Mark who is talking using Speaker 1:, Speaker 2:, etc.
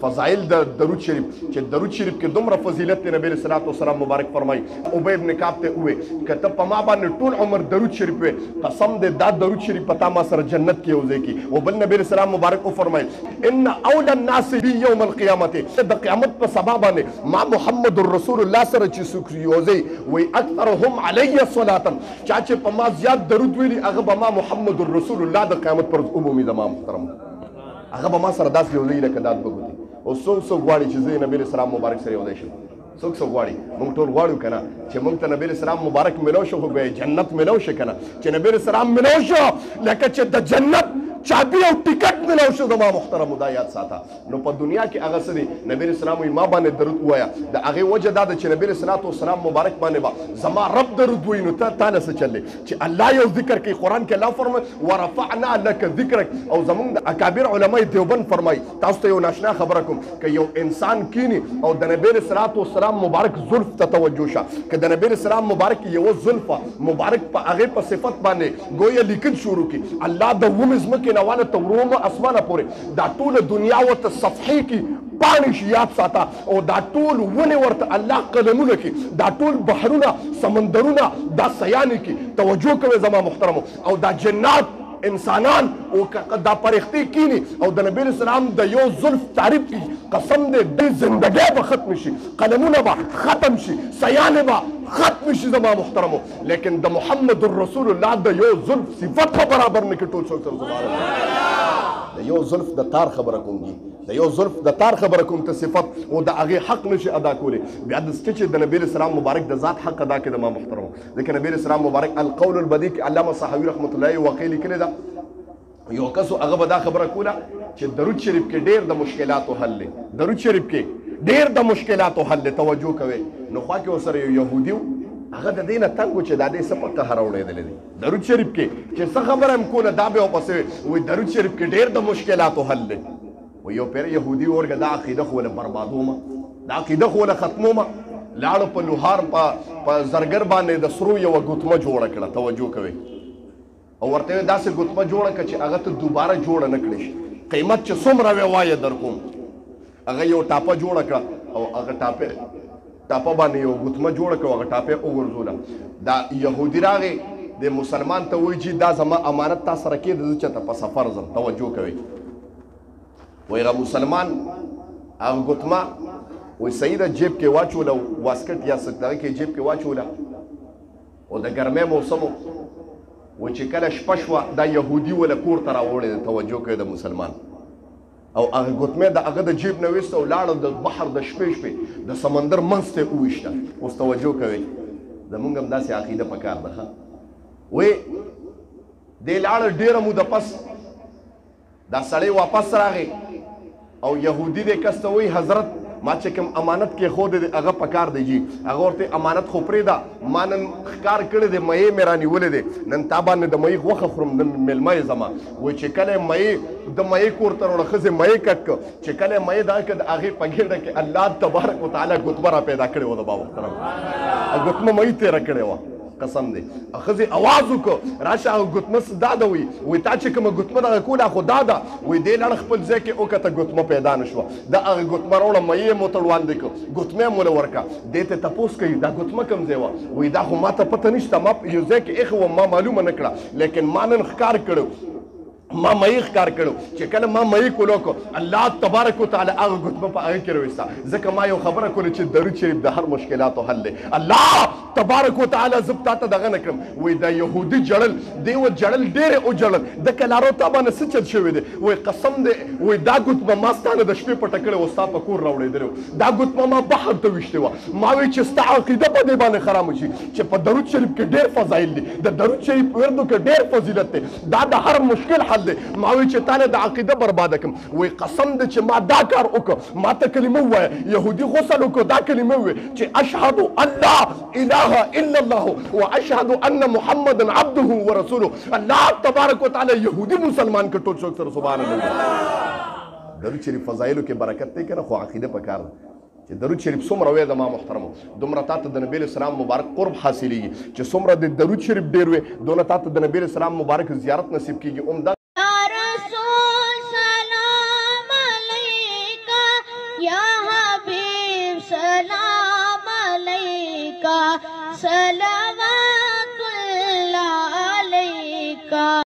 Speaker 1: فضائل د درود شریف چې درود شریف کې دومره فضیلت دی نبی صلی الله علیه وسلم مبارک فرمایي ابی ابن کعب ته وې که ته په ما باندې ټول عمر درود شریف وې قسم دې دا درود شریف پتا ما سره جنت کې یوځي کی او بل نبی صلی الله علیه مبارک فرمایي ان اول الناس بي يوم القيامه د قیامت په سبا باندې ما محمد رسول الله سره چې څوک یوځي وي اکثرهم علی صلاه چا چې په ما زیات درود ویلي هغه به ما محمد رسول الله د قیامت پر عمومي زما محترم هغه به ما سره داسې یوځي لکه داد بګوتي او څوک غواړي چې زه نبی اسلام مبارک سره یوځای شم څوک غواړي موږ ټول غواړو کنه چې موږ ته نبی اسلام مبارک ملو شو خو جنت ملو شي کنه چې نبی اسلام ملو شو لکه چې د جنت چابي او ټیکټ ملو شو زما محترم دا یاد ساته نو په دنیا کې هغه سړي نبی اسلام ما باندې درود وایا د هغه وجه دا چې نبی اسلام مبارک باندې با زما رب درود وای نو ته تعالی څه چلې چې الله یو ذکر کوي قران کې الله فرمایي ورفعنا لك ذکرک او زمونږ د اکابر علماء دیوبند فرمایي تاسو ته یو ناشنا خبره کوم که یو انسان کینی او د نبی اسلام مبارک زلف ته توجه شه که د نبی اسلام مبارک یو زلف مبارک په هغه په صفت باندې گویا لیکل شروع کی الله د ومزم کې نواله توروم اسمانه پورې دا ټول دنیا ورته صفحې کې پانی شي یاد ساته او دا ټول ونه ورته الله قلمونه کې دا ټول بحرونه سمندرونه دا سیانې کې توجه کوي زما محترمو او دا جنات انسانان او دا پرختی کینی او د نبی اسلام د یو زلف تعریف کی قسم دې د زندګۍ به ختم شي قلمونه به ختم شي سیانې به ختم شي زما محترمو لیکن د محمد رسول الله د یو زلف صفت په برابر نه کې ټول څوک سبحان الله د یو زلف د تار خبره کوم د یو زلف د تار خبره کوم ته صفت او د هغه حق نشي ادا کولی بیا د سکچ د نبی اسلام مبارک د ذات حق ادا کړي ما محترمو ځکه نبی اسلام مبارک القول البدیع علامه صحابي رحمت الله وقیل کړي دا یو کس هغه به دا خبره کوله چې درود شریف کې ډېر د مشکلاتو حل دی درود شریف کې ډېر د مشکلاتو حل دی توجه کوئ نو خوا کې ورسره یو یهودي هغه د دې نه تنګ و چې دا دې څه په قهر اورېدلی دی درود شریف کې چې څه خبره هم کوله دا به ورپسې وایي درود شریف کې ډېر د مشکلاتو حل دی و یو پیر یهودي ورګه دا عقیده خو له بربادومه دا عقیده خو له ختمومه لاړو په لوهار په زرګر باندې د سرو یوه ګوتمه جوړه کړه توجه کوئ او ورته یې داسې ګوتمه جوړه کړه چې هغه ته دوباره جوړه نه کړی شي قیمت چې څومره وی وایه در کوم هغه یو ټاپه جوړه کړه او هغه ټاپه باندې یو ګوتمه جوړه کړه هغه ټاپه وغورځوله دا یهودي راغی د مسلمان ته وایي چې دا زما امانت تا سره کېده زه چېرته په سفر ځم توجه کوئ وایي هغه مسلمان هغه ګوتمه وایي سیده جیب کې واچوله واسکټ یا دغه کې جیب کې واچوله او د ګرمۍ موسم و چې کله شپه شوه دا یهودي وله کور ته راوړی توجه کوي د مسلمان او هغه ګوتمې د هغه د جیب نه ویسته او لاړه د بحر د شپې د سمندر منځ ته وویشته اوس توجه کوئ زمونږ هم داسې عقیده په کار ده ښه وی دې لاړه ډېره موده پس دا سړی واپس راغی او یهودي دې کس ته وایي حضرت ما چې کوم امانت کې خو دې هغه په کار دی جی هغه ورته امانت خو پرېږده ما نن ښکار کړی دی مېې مې رانیولې دی نن تا باندې د مېې غوښه خورم د مېلمه یې زما وایي چې کله مېې د مېې کور ته راوړه ښځې مېې کټ کړه چې کله مېې دا کړه د هغې په ګېډه کې الله تبارک وتعالی ګوتمه را پیدا کړې وه د بابا محترم ګوتمه مېې تېره کړې وه قسم دی ښځې اواز وکړه راشه هغه ګوتمه دا ده وایي تا چې کومه ګوتمه دغه کوله خو دا ده وایي دې لاړه خپل ځای کې وکته ګوتمه پیدا نه شوه دا هغه ګوتمه راوړه مېې یې موته وړاندې کړه ګوتمه یې موله ورکړه دې ته تپوس کوي دا ګوتمه کوم ځای وه وایي دا خو ما ته پته نشته ما یو ځای کې ایښې وم ما معلومه نه کړه لیکن ما نن ښکار کړو ما مې ښکار کړو چې کله ما مې کولو کو الله تبارک وتعالی هغه ګوتمه په هغه کې راویسته ځکه ما یو خبره کوله چې درود شریف د هر مشکلاتو حل دی الله تبارک وتعالی زه تا ته دغه نه کړم وایي دا یهودي جړل دی وجړل ډېرې وجړل د کلارو تا باندې څه چل شوی دی وایي قسم دی وایي دا ګوتمه ما ستا نه د شپې پټه کړې وه ستا په کور راوړېدلې دا ګوتمه ما بحر ته ویشتې وه ما وایي چې ستا عقیده په دې باندې خرابه شي چې په درود شریف کې ډېر فضایل دي د درود شریف وردو کې ډېر فضیلت دی دا د هر مشکل حل دی ما وایي چې تا نه د عقیده برباده کړم وایي قسم دی چې ما دا کار وکړه ما ته کلمه ووایه یهودي غسل وکړو دا کلمه ووایي چې اشهد ان لا اله الا الله واشهد ان محمدا عبده ورسوله الله تبارک وتعالی یهودي مسلمان کې ټول څوک سره سبحان الله درود شریف فضایلو کې برکت دی کنه خو عقیده په کار ده چې درود شریف څومره وی د ما محترمو دومره تا ته د نبی اسلام مبارک قرب حاصلېږي چې څومره د درود شریف ډېر وی دونه تا ته د نبی اسلام مبارک زیارت نصیب کېږي
Speaker 2: या हबीब सलाम अलैका सलवात